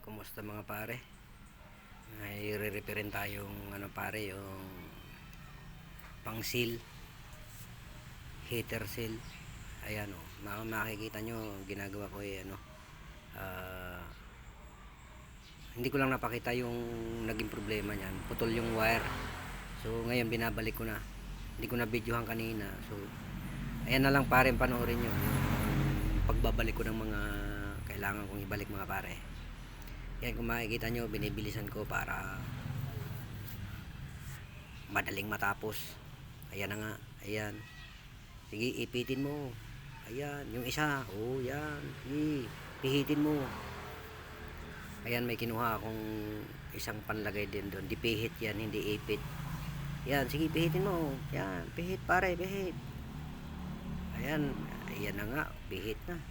Kumusta mga pare? May re-referin tayong ano pare, yung pang seal, heater seal. Ayan oh, makikita nyo ginagawa ko ano, ah, hindi ko lang napakita yung naging problema niyan. Putol yung wire. So ngayon binabalik ko na. Hindi ko na videohan kanina. So ayan na lang pare, panoorin nyo yung pagbabalik ko ng mga kailangan kong ibalik mga pare. Yan, kung makikita nyo, binibilisan ko para madaling matapos. Ayan na nga, ayan. Sige, ipitin mo. Ayan, yung isa. Oh, yan. Sige, pihitin mo. Ayan, may kinuha akong isang panlagay din doon. Di pihit yan, hindi ipit. Yan, sige, pihitin mo. Yan, pihit pare, pihit. Ayan, ayan na nga, pihit na.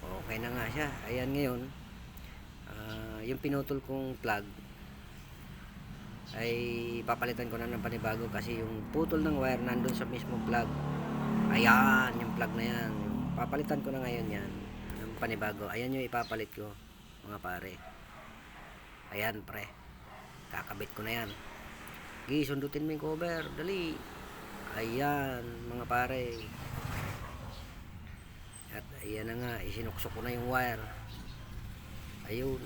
Okay na nga siya. Ayan ngayon, yung pinutol kong plug ay papalitan ko na ng panibago kasi yung putol ng wire nandun sa mismo plug. Ayan, yung plug na yan, yung papalitan ko na ngayon yan ng panibago. Ayan yung ipapalit ko mga pare. Ayan pre, kakabit ko na yan. Gi, sundutin mo yung cover, dali. Ayan mga pare. At ayan na nga, isinuksok ko na yung wire. Ayun,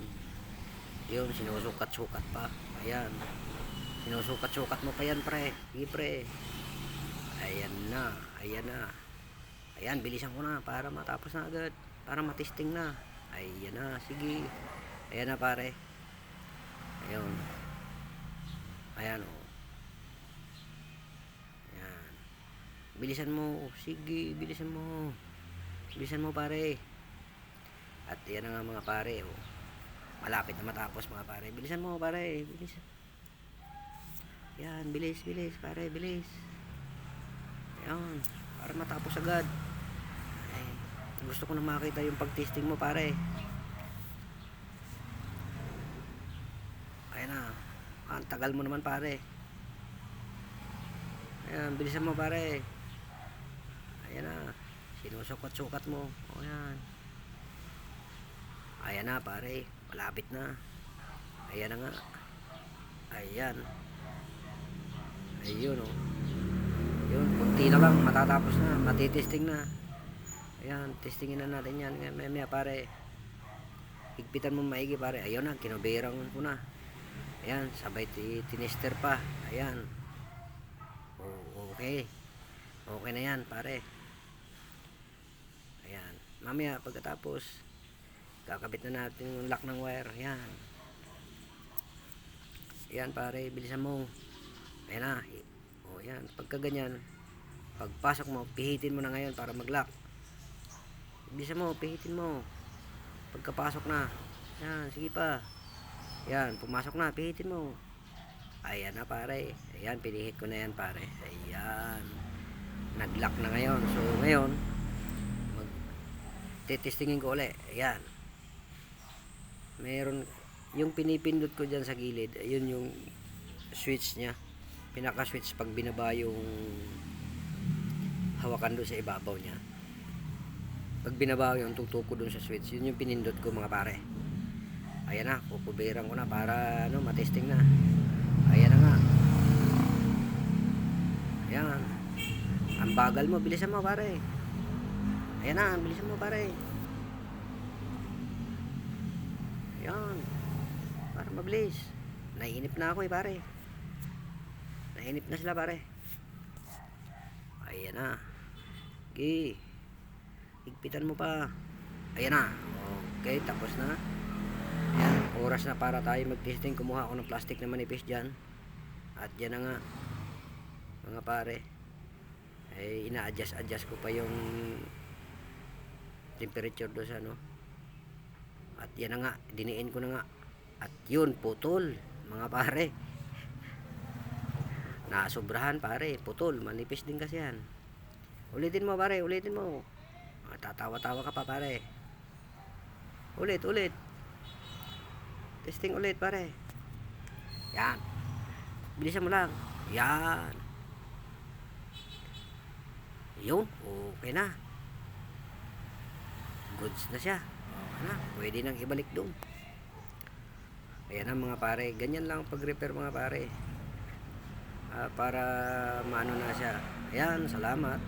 yun, sinusukat-sukat pa. Ayan, sinusukat-sukat mo pa yan pre. Sige pre. Ayan na, ayan na. Ayan, bilisan ko na para matapos na agad, para matesting na. Ayan na, sige. Ayan na pare. Ayun. Ayan o. Ayan. Bilisan mo. Sige, bilisan mo. Bilisan mo pare. At yan na nga mga pare o. Malapit na matapos mga pare. Bilisan mo pare. Bilis. Yan, bilis, bilis pare, bilis. Ayan, para matapos agad. Ay, gusto ko na makita yung pag-testing mo pare. Ayan na. Ang tagal mo naman pare. Ayan, bilisan mo pare. Ayan na. Sinusukat-sukat mo. O yan. Ayan na pare. Malapit na. Ayan na nga. Ayan. Ayun o. Yun, kunti na lang. Matatapos na. Matitesting na. Ayan, testingin na natin yan. Maya pare. Higpitan mo maigi pare. Ayun na, kinuberang ko na. Ayan, sabay tinester pa. Ayan. Okay. Okay na yan pare. Ayan. Mamaya pagkatapos, kakabit na natin yung lock ng wire. Ayan. Ayan pare, bilisan mo. Ayan na. O ayan, pagka ganyan, pagpasok mo, pihitin mo na ngayon para mag-lock. Bilisan mo, pihitin mo. Pagkapasok na. Ayan, sige pa. Ayan, pumasok na, pihitin mo. Ayan na pare. Ayan, pinihit ko na yan pare. Ayan. Nag-lock na ngayon. So ngayon, titestingin ko ulit. Ayan. Meron yung pinipindot ko dyan sa gilid. Ayun yung switch nya. Pinaka switch pag binaba yung hawakan doon sa ibabaw nya. Pag binaba yung tutuko doon sa switch, yun yung pinindot ko mga pare. Ayan na, kukuberang ko na para ano, matesting na. Ayan na nga. Ayan. Ang bagal mo, bilisan mo pare. Ayan na, bilisan mo pare. Ayan. Para mabilis. Naiinip na ako pare. Naiinip na sila pare. Ayan na. Okay. Higpitan mo pa. Ayan na. Okay, tapos na. Ayan, oras na para tayo mag-testing. Kumuha ako ng plastic na manipis dyan. At yan na nga mga pare. Ay ina-adjust ko pa yung temperature doon sa ano. At yan na nga, diniin ko na nga. At yun, putol mga pare. Nasobrahan pare, putol, manipis din kasi yan. Ulitin mo pare, ulitin mo. Tatawa-tawa ka pa pare. Ulit, ulit. Testing ulit pare. Yan. Bilisan mo lang. Yan. Yun, okay na. Goods na siya. Okay na, pwede nang ibalik doon. Ayan ang mga pare. Ganyan lang pag-repair mga pare. Para maano na siya. Ayan, salamat.